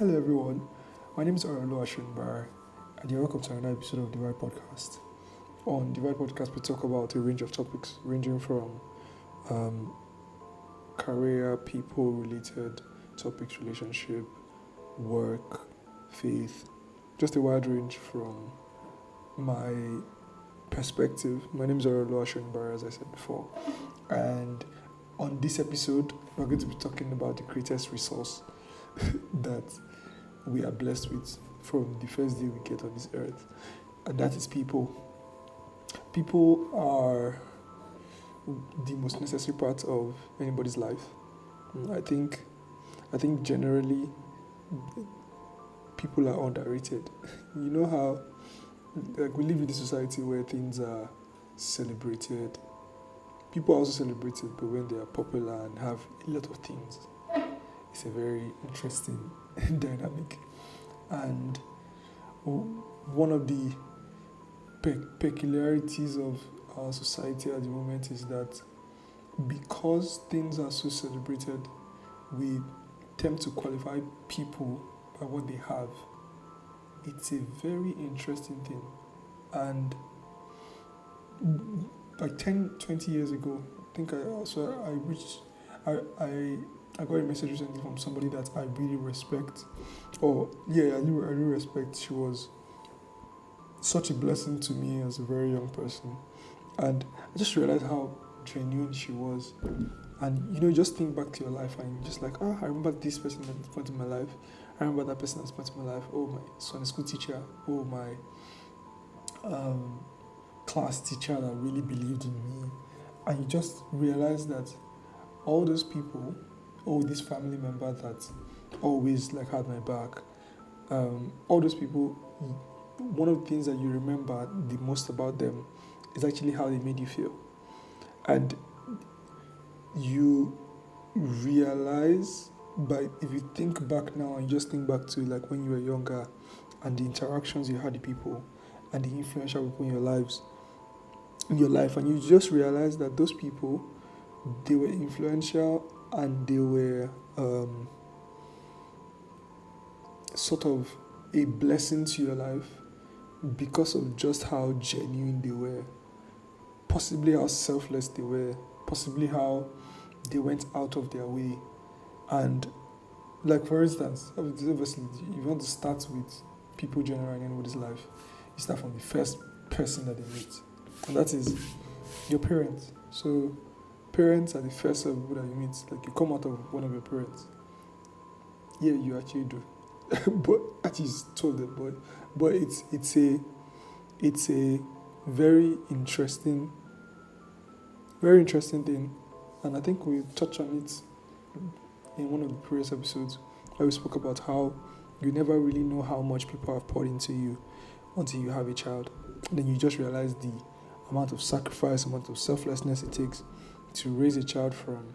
Hello everyone, my name is Arolo Ashunbar and you're welcome to another episode of the Right Podcast. On the Right Podcast we talk about a range of topics ranging from um, career, people related topics, relationship, work, faith, just a wide range from my perspective. My name is Arolo Ashunbar, as I said before, and on this episode we're going to be talking about the greatest resource that we are blessed with from the first day we get on this earth, and that is people. People are the most necessary part of anybody's life. I think generally people are underrated. You know how like we live in a society where things are celebrated. People are also celebrated, but when they are popular and have a lot of things, it's a very interesting dynamic. And one of the peculiarities of our society at the moment is that because things are so celebrated, we tend to qualify people by what they have. It's a very interesting thing. And like 10, 20 years ago, I think I got a message recently from somebody that I really respect. I really respect. She was such a blessing to me as a very young person. And I just realized how genuine she was. And you just think back to your life and you're just like, I remember this person at this point in my life. I remember that person at this point in my life. Oh, my Sunday school teacher. Oh, my class teacher that really believed in me. And you just realize that all those people, all this family member that always like had my back, all those people, one of the things that you remember the most about them is actually how they made you feel. And you realize, if you think back now and you just think back to like when you were younger and the interactions you had with people and the influential people in your life, and you just realize that those people, they were influential and they were sort of a blessing to your life because of just how genuine they were, possibly how selfless they were, possibly how they went out of their way. And like for instance, obviously you want to start with people generally in anybody's life, you start from the first person that they meet, and that is your parents. So parents are the first set of people that you meet. Like you come out of one of your parents. Yeah, you actually do. But actually it's told them, but it's a very interesting thing. And I think we touched on it in one of the previous episodes where we spoke about how you never really know how much people have poured into you until you have a child. And then you just realize the amount of sacrifice, amount of selflessness it takes to raise a child from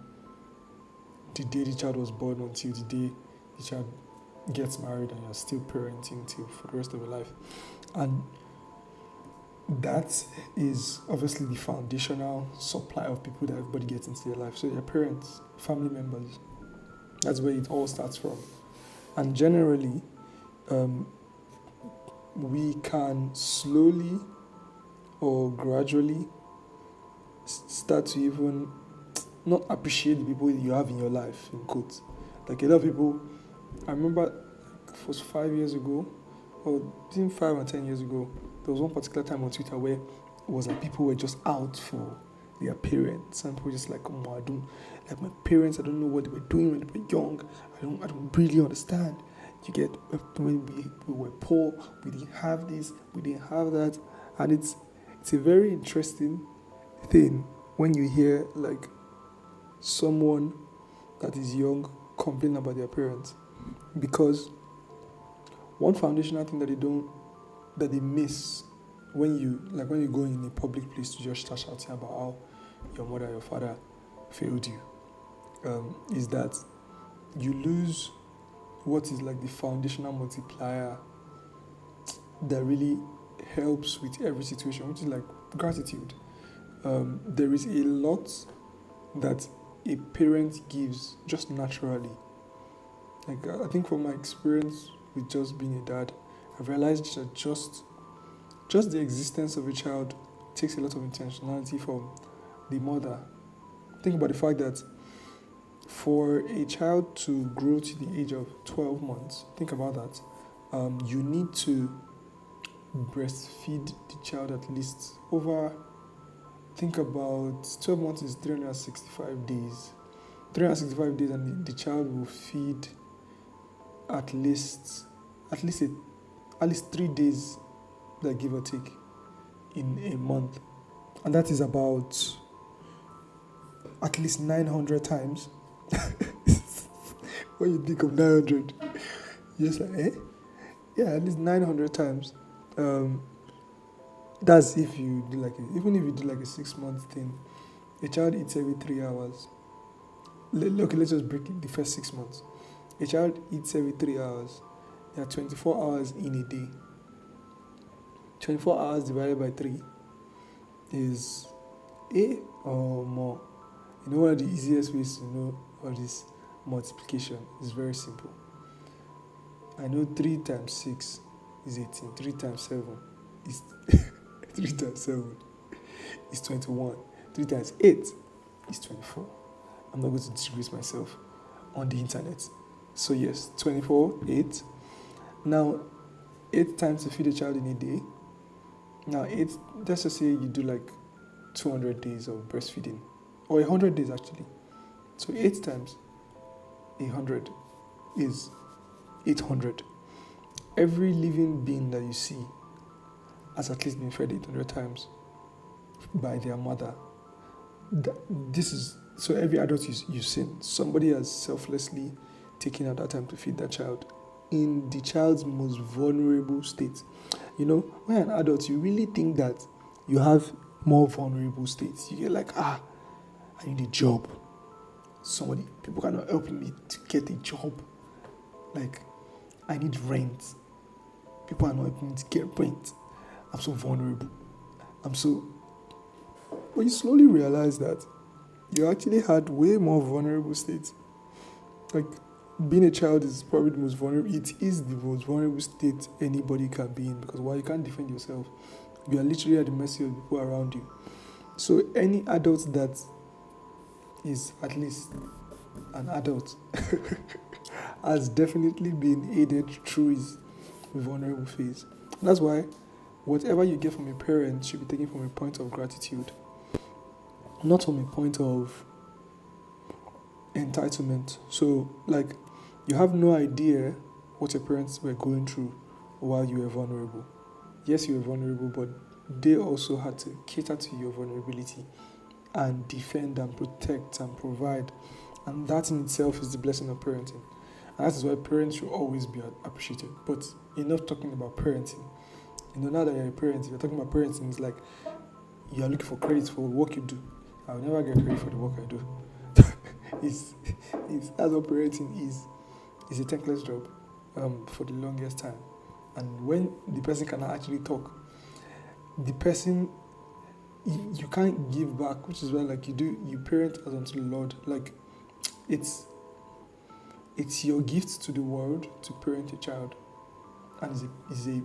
the day the child was born until the day the child gets married and you're still parenting till for the rest of your life. And that is obviously the foundational supply of people that everybody gets into their life. So your parents, family members, that's where it all starts from. And generally, we can slowly or gradually start to even not appreciate the people you have in your life, in quotes. Like a lot of people, I remember it was 5 years ago, or between 5 and 10 years ago, there was one particular time on Twitter where it was like people were just out for their parents, and people were just like, I don't like my parents. I don't know what they were doing when they were young. I don't really understand. You get, when we were poor, we didn't have this, we didn't have that, and it's a very interesting thing when you hear like someone that is young complain about their parents, because one foundational thing that they miss when you go in a public place to just start shouting about how your mother, your father failed you, is that you lose what is like the foundational multiplier that really helps with every situation, which is like gratitude. There is a lot that a parent gives just naturally Like I think from my experience with just being a dad, I've realized that just the existence of a child takes a lot of intentionality from the mother. Think about the fact that for a child to grow to the age of 12 months, think about that. You need to breastfeed the child at least over, think about 12 months is 365 days. 365 days, and the child will feed at least at least a, at least 3 days, like give or take, in a month, and that is about at least 900 times. When you think of 900, you're just like, eh? Yeah, at least 900 times. Um, that's if you do even if you do like a 6 month thing, a child eats every 3 hours. Okay, let's just break it the first 6 months. A child eats every 3 hours. There are 24 hours in a day. 24 hours divided by 3 is A or more. One of the easiest ways to know all this multiplication is very simple. I know 3 times 6 is 18. 3 times 7 is 3 times 7 is 21. 3 times 8 is 24. I'm not going to disgrace myself on the internet. So yes, 24, 8. Now, 8 times to feed a child in a day. Now, let's just say you do like 200 days of breastfeeding, or 100 days actually. So 8 times 100 is 800. Every living being that you see has at least been fed 800 times by their mother. So every adult you've seen, somebody has selflessly taken out that time to feed that child in the child's most vulnerable state. When an adult, you really think that you have more vulnerable states. You get like, I need a job. People cannot help me to get a job. Like, I need rent. People are not helping me to get rent. I'm so vulnerable. But you slowly realize that you actually had way more vulnerable states. Like, being a child is probably the most vulnerable. It is the most vulnerable state anybody can be in, because while you can't defend yourself, you are literally at the mercy of the people around you. So any adult that is at least an adult has definitely been aided through his vulnerable phase. That's why whatever you get from a parent should be taken from a point of gratitude, not from a point of entitlement. So, like, you have no idea what your parents were going through while you were vulnerable. Yes, you were vulnerable, but they also had to cater to your vulnerability and defend and protect and provide. And that in itself is the blessing of parenting. And that is why parents should always be appreciated. But enough talking about parenting. Now that you're a parent, if you're talking about parenting, it's like you're looking for credit for the work you do. I'll never get credit for the work I do. That's what parenting is. It's a thankless job for the longest time. And when the person cannot actually talk, the person, you can't give back, which is why, like, you parent as unto the Lord. Like, it's your gift to the world to parent a child, and it's a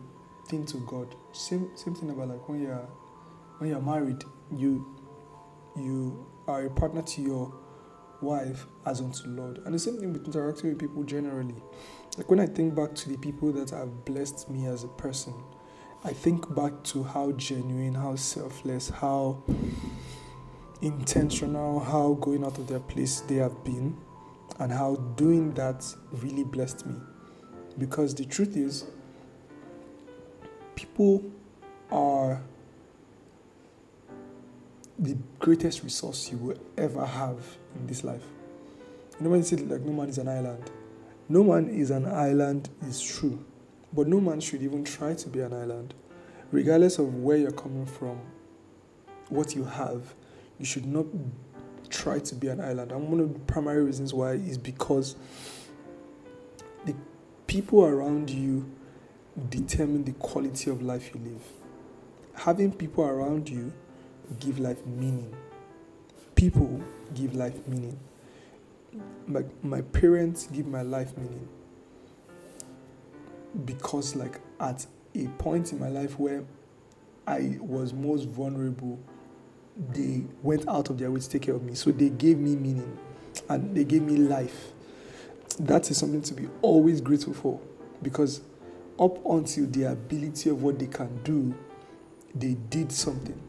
thing to God. Same thing about, like, when you're married, you are a partner to your wife as unto the Lord. And the same thing with interacting with people generally. Like, when I think back to the people that have blessed me as a person, I think back to how genuine, how selfless, how intentional, how going out of their place they have been, and how doing that really blessed me. Because the truth is, people are the greatest resource you will ever have in this life. When you say, like, no man is an island. No man is an island is true, but no man should even try to be an island. Regardless of where you're coming from, what you have, you should not try to be an island. And one of the primary reasons why is because the people around you determine the quality of life you live. Having people around you give life meaning. People give life meaning. my parents give my life meaning because, like, at a point in my life where I was most vulnerable, they went out of their way to take care of me. So they gave me meaning and they gave me life. That is something to be always grateful for, because up until the ability of what they can do, they did something.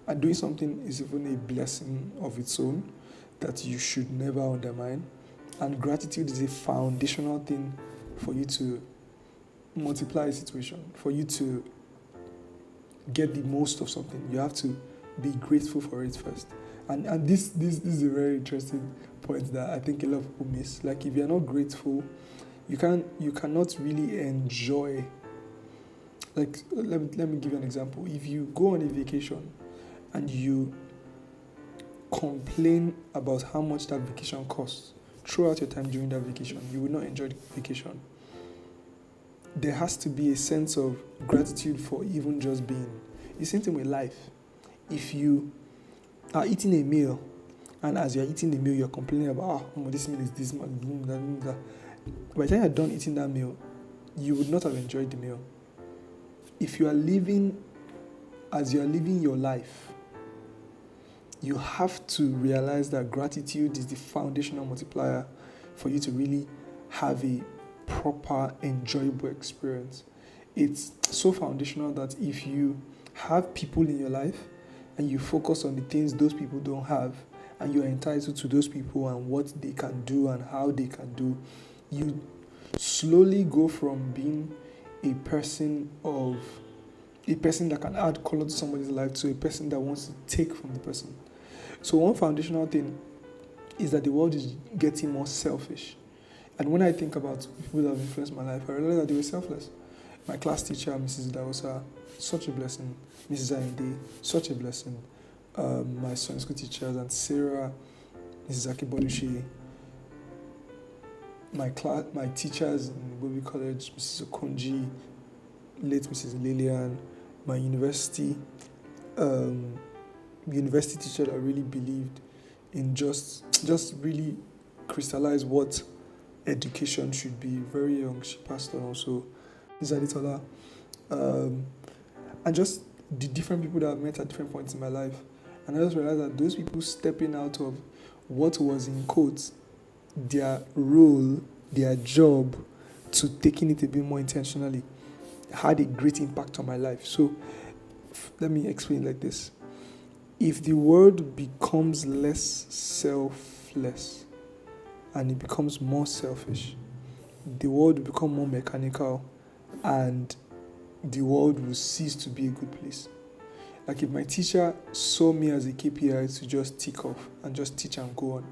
And doing something is even a blessing of its own that you should never undermine. And gratitude is a foundational thing for you to multiply a situation, for you to get the most of something. You have to be grateful for it first. And this is a very interesting point that I think a lot of people miss. Like, if you're not grateful, you cannot really enjoy. Like, let me give you an example. If you go on a vacation and you complain about how much that vacation costs throughout your time during that vacation, you will not enjoy the vacation. There has to be a sense of gratitude for even just being. The same thing with life. If you are eating a meal, and as you're eating the meal, you're complaining about, this meal is this much, that. By the time you're done eating that meal, you would not have enjoyed the meal. If you are living as you are living your life, you have to realize that gratitude is the foundational multiplier for you to really have a proper, enjoyable experience. It's so foundational that if you have people in your life and you focus on the things those people don't have, and you're entitled to those people and what they can do and how they can do, you slowly go from being a person that can add color to somebody's life to a person that wants to take from the person. So one foundational thing is that the world is getting more selfish. And when I think about people that have influenced my life, I realize that they were selfless. My class teacher, Mrs. Daosa, such a blessing. Mrs. Ainde, such a blessing. My Sunday school teachers, and Sarah, Mrs. Akibodushi, my teachers in Bowie College, Mrs. Okonji, late Mrs. Lillian, my university teacher that really believed in just really crystallize what education should be. Very young, she passed on also. Mrs. Aditola, and just the different people that I've met at different points in my life. And I just realized that those people stepping out of what was, in quotes, their role, their job, to taking it a bit more intentionally, had a great impact on my life. So let me explain like this. If the world becomes less selfless and it becomes more selfish, the world will become more mechanical and the world will cease to be a good place. Like, if my teacher saw me as a KPI to just tick off and just teach and go on,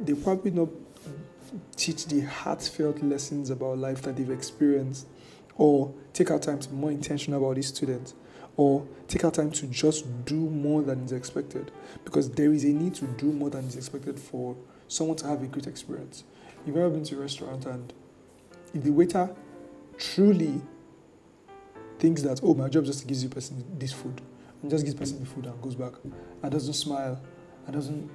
they probably not teach the heartfelt lessons about life that they've experienced, or take our time to be more intentional about these students, or take our time to just do more than is expected, because there is a need to do more than is expected for someone to have a great experience. You've ever been to a restaurant and if the waiter truly thinks that, my job just gives you person this food, and just gives person the food and goes back, and doesn't smile, and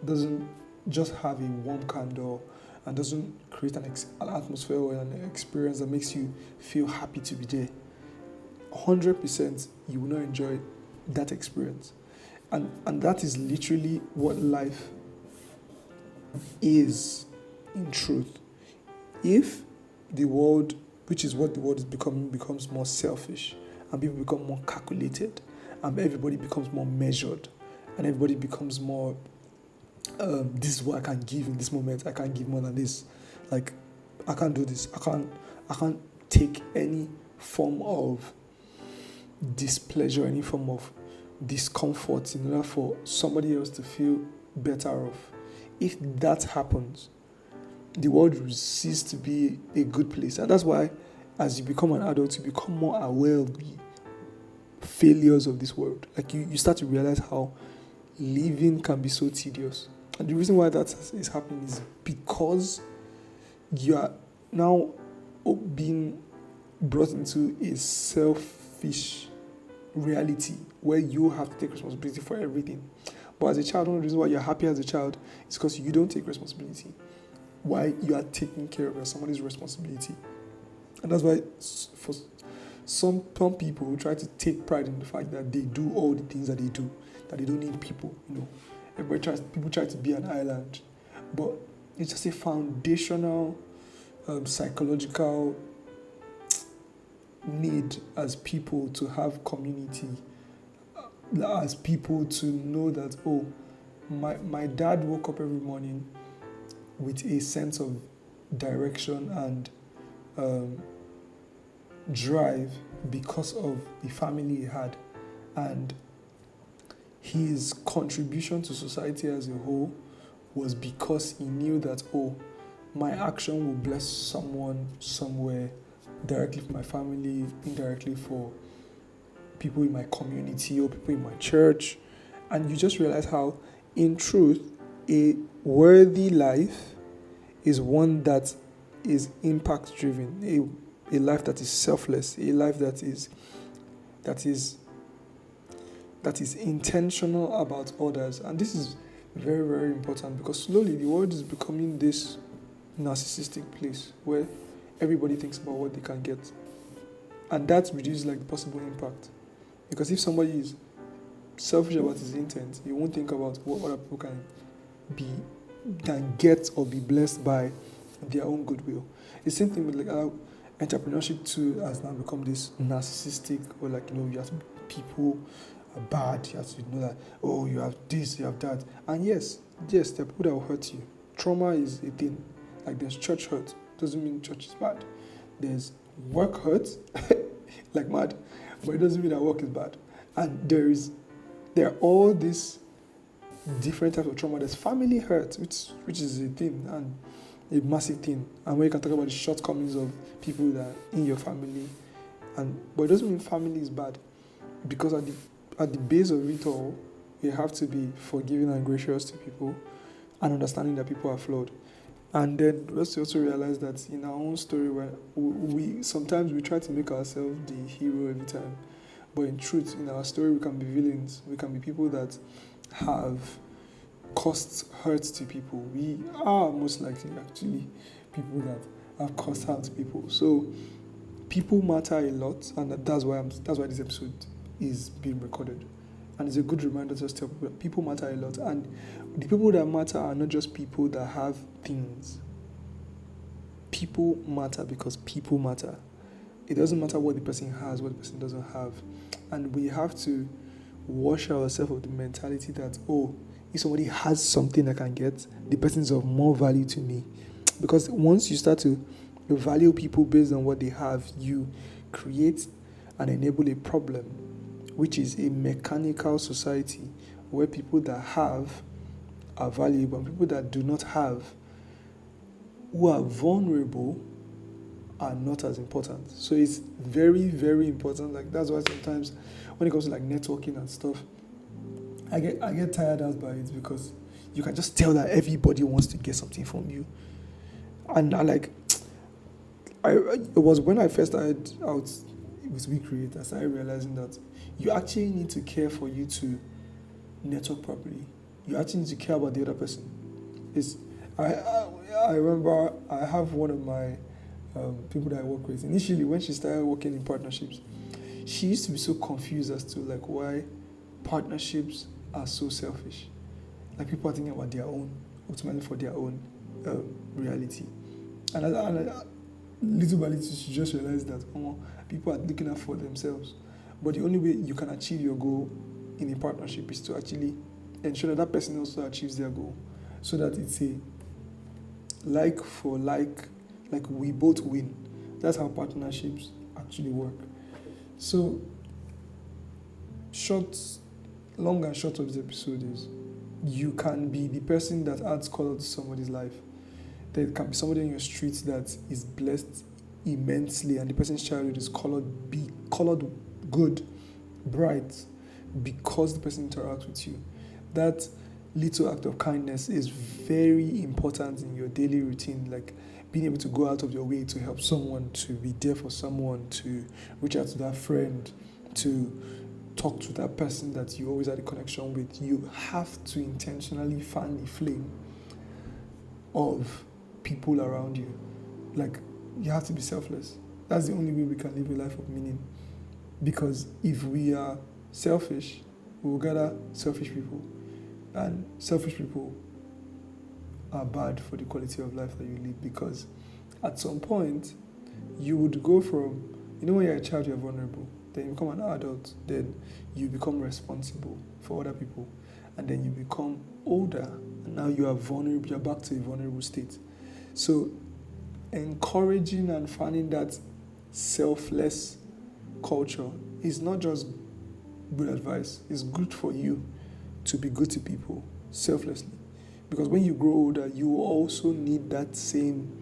doesn't just have a warm candle, and doesn't create an atmosphere or an experience that makes you feel happy to be there, 100% you will not enjoy that experience. And that is literally what life is in truth. If the world, which is what the world is becoming, becomes more selfish, and people become more calculated, and everybody becomes more measured, and everybody becomes more, this is what I can give in this moment, I can't give more than this, like, I can't do this, I can't take any form of displeasure, any form of discomfort in order for somebody else to feel better off. If that happens, the world will cease to be a good place. And that's why, as you become an adult, you become more aware of the failures of this world. Like, you start to realize how living can be so tedious. And the reason why that is happening is because you are now being brought into a selfish reality where you have to take responsibility for everything. But as a child, one of the reasons why you're happy as a child is because you don't take responsibility. Why you are taking care of somebody's responsibility. And that's why for some people try to take pride in the fact that they do all the things that they do, that they don't need people, people try to be an island. But it's just a foundational psychological need as people to have community, as people to know that, oh, my dad woke up every morning with a sense of direction and drive because of the family he had, and his contribution to society as a whole was because he knew that, oh, my action will bless someone somewhere, directly for my family, indirectly for people in my community or people in my church. And you just realize how, in truth, a worthy life is one that is impact driven, a life that is selfless, a life that is intentional about others. And this is very, very important, because slowly the world is becoming this narcissistic place where everybody thinks about what they can get, and that reduces the possible impact. Because if somebody is selfish about his intent, he won't think about what other people can get or be blessed by their own goodwill. The same thing with entrepreneurship too has now become this narcissistic, or you have to, people are bad, you have to know that, oh, you have this, you have that. And yes, there are people that will hurt you. Trauma is a thing. There's church hurt, doesn't mean church is bad. There's work hurt, like mad, but it doesn't mean that work is bad. And there are all these different types of trauma. There's family hurt, which is a thing, and a massive thing. And when you can talk about the shortcomings of people that are in your family, but it doesn't mean family is bad, because at the base of it all, you have to be forgiving and gracious to people, and understanding that people are flawed. And then let's also realize that in our own story, where we sometimes we try to make ourselves the hero every time, but in truth, in our story, we can be villains. We can be people that have caused hurt to people. We are most likely actually people that have caused harm to people. So people matter a lot, and that's why this episode is being recorded. And it's a good reminder to just tell people that people matter a lot. And the people that matter are not just people that have things. People matter because people matter. It doesn't matter what the person has, what the person doesn't have. And we have to wash ourselves of the mentality that, oh, if somebody has something I can get, the person is of more value to me. Because once you start to value people based on what they have, you create and enable a problem, which is a mechanical society where people that have are valuable and people that do not have, who are vulnerable, are not as important. So it's very, very important. That's why sometimes when it comes to networking and stuff, I get tired out by it, because you can just tell that everybody wants to get something from you. And it was when I first started out with We Create, I started realizing that you actually need to care for you to network properly. You actually need to care about the other person. I remember I have one of my people that I work with. Initially, when she started working in partnerships, she used to be so confused as to why partnerships are so selfish. People are thinking about their own, ultimately for their own reality. And little by little, she just realized that people are looking out for themselves. But the only way you can achieve your goal in a partnership is to actually ensure that person also achieves their goal, so that it's a like for like we both win. That's how partnerships actually work. So, long and short of this episode is, you can be the person that adds color to somebody's life. There can be somebody in your street that is blessed immensely, and the person's childhood is colored good, bright, because the person interacts with you. That little act of kindness is very important in your daily routine, being able to go out of your way to help someone, to be there for someone, to reach out to that friend, to talk to that person that you always had a connection with. You have to intentionally fan the flame of people around you. Like, you have to be selfless. That's the only way we can live a life of meaning. Because if we are selfish, we will gather selfish people. And selfish people are bad for the quality of life that you live, because at some point, you would go from, when you're a child, you're vulnerable. Then you become an adult, then you become responsible for other people. And then you become older, and now you are vulnerable, you're back to a vulnerable state. So encouraging and fanning that selfless culture is not just good advice, it's good for you to be good to people selflessly. Because when you grow older, you also need that same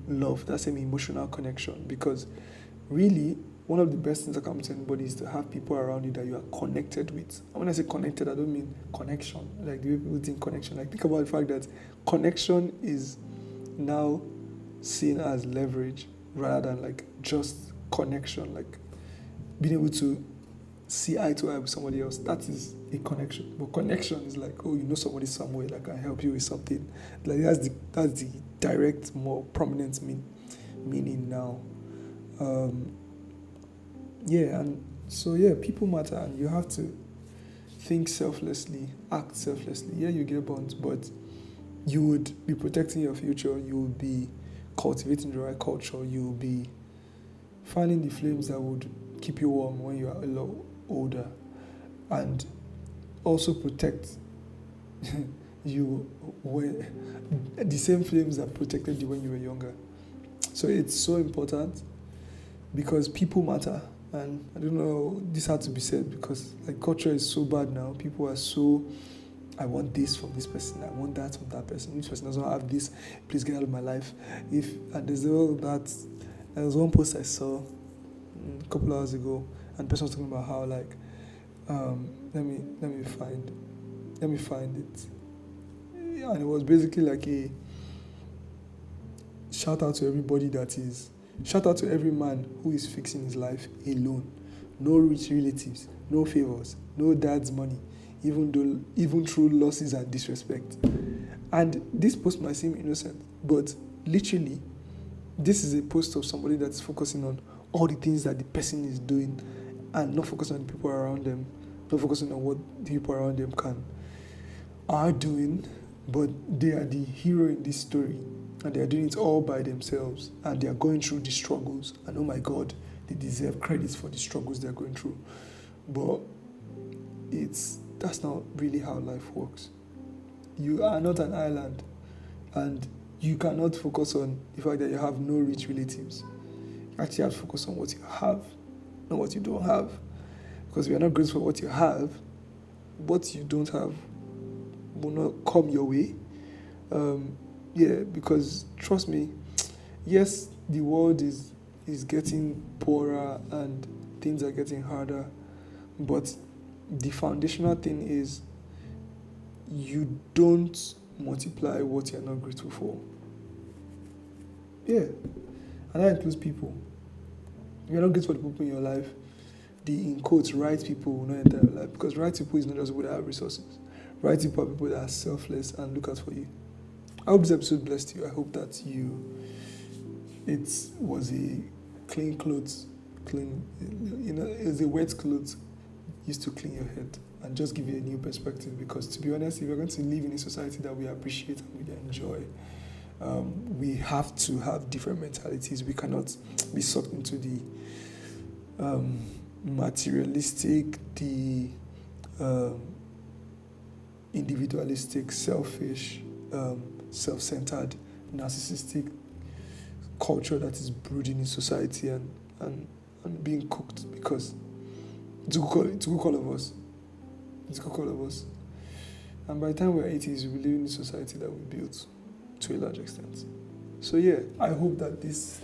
love, that same emotional connection. Because really, one of the best things that can happen to anybody is to have people around you that you are connected with. And when I say connected, I don't mean connection, like the way people think connection. Like, think about the fact that connection is now seen as leverage rather than like just connection, like being able to see eye to eye with somebody else. That is a connection. But connection is like, somebody somewhere that can help you with something. Like, that's the direct, more prominent meaning now. People matter, and you have to think selflessly, act selflessly. Yeah, you get bonds, but you would be protecting your future. You will be cultivating the right culture. You will be fanning the flames that would keep you warm when you are a lot older, and also protect you when the same flames that protected you when you were younger. So it's so important, because people matter. And I don't know, this had to be said, because like culture is so bad now. People are so, I want this from this person, I want that from that person. This person doesn't have this, please get out of my life. And there's all that. There was one post I saw a couple hours ago, and the person was talking about how like, let me find it. Yeah, and it was basically like a shout out to every man who is fixing his life alone. No rich relatives, no favors, no dad's money, even through losses and disrespect. And this post might seem innocent, but literally, this is a post of somebody that's focusing on all the things that the person is doing, and not focusing on the people around them, not focusing on what the people around them are doing, but they are the hero in this story, and they are doing it all by themselves, and they are going through the struggles, and oh my God, they deserve credits for the struggles they are going through. But that's not really how life works. You are not an island, and you cannot focus on the fact that you have no rich relatives. You actually have to focus on what you have, not what you don't have. Because if you're not grateful for what you have, what you don't have will not come your way. Because trust me, yes, the world is getting poorer and things are getting harder, but the foundational thing is you don't multiply what you're not grateful for. Yeah, and that includes people. If you're not grateful for the people in your life, the in quotes right people will not enter your life, because right people is not just people that have resources. Right people are people that are selfless and look out for you. I hope this episode blessed you. I hope that it was a clean, it was a wet clothes used to clean your head and just give you a new perspective. Because to be honest, if we're going to live in a society that we appreciate and we enjoy, we have to have different mentalities. We cannot be sucked into the materialistic, the individualistic, selfish, self-centered, narcissistic culture that is brooding in society and being cooked, because it's cook all of us. It's cook all of us. And by the time we're 80s, we'll be living in a society that we built to a large extent. So yeah, I hope that this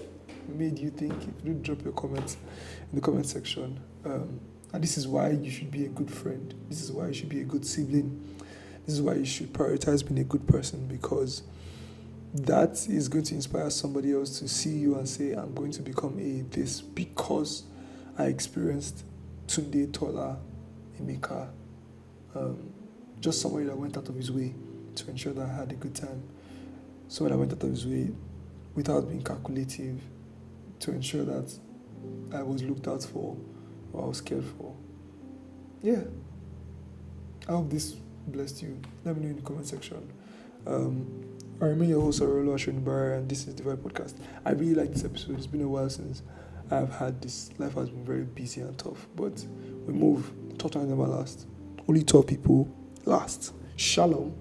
made you think. If you drop your comments in the comment section. And this is why you should be a good friend. This is why you should be a good sibling. This is why you should prioritize being a good person, because that is going to inspire somebody else to see you and say, I'm going to become this because I experienced Tunde, Tola, Emeka, just somebody that went out of his way to ensure that I had a good time. Someone that went out of his way without being calculative to ensure that I was looked out for or I was cared for. Yeah. I hope this blessed you. Let me know in the comment section. I remain your host, Arolo Ashonibara, and this is the Vibe Podcast. I really like this episode. It's been a while since I've had this. Life has been very busy and tough, but we move. Tough times never last. Only tough people last. Shalom.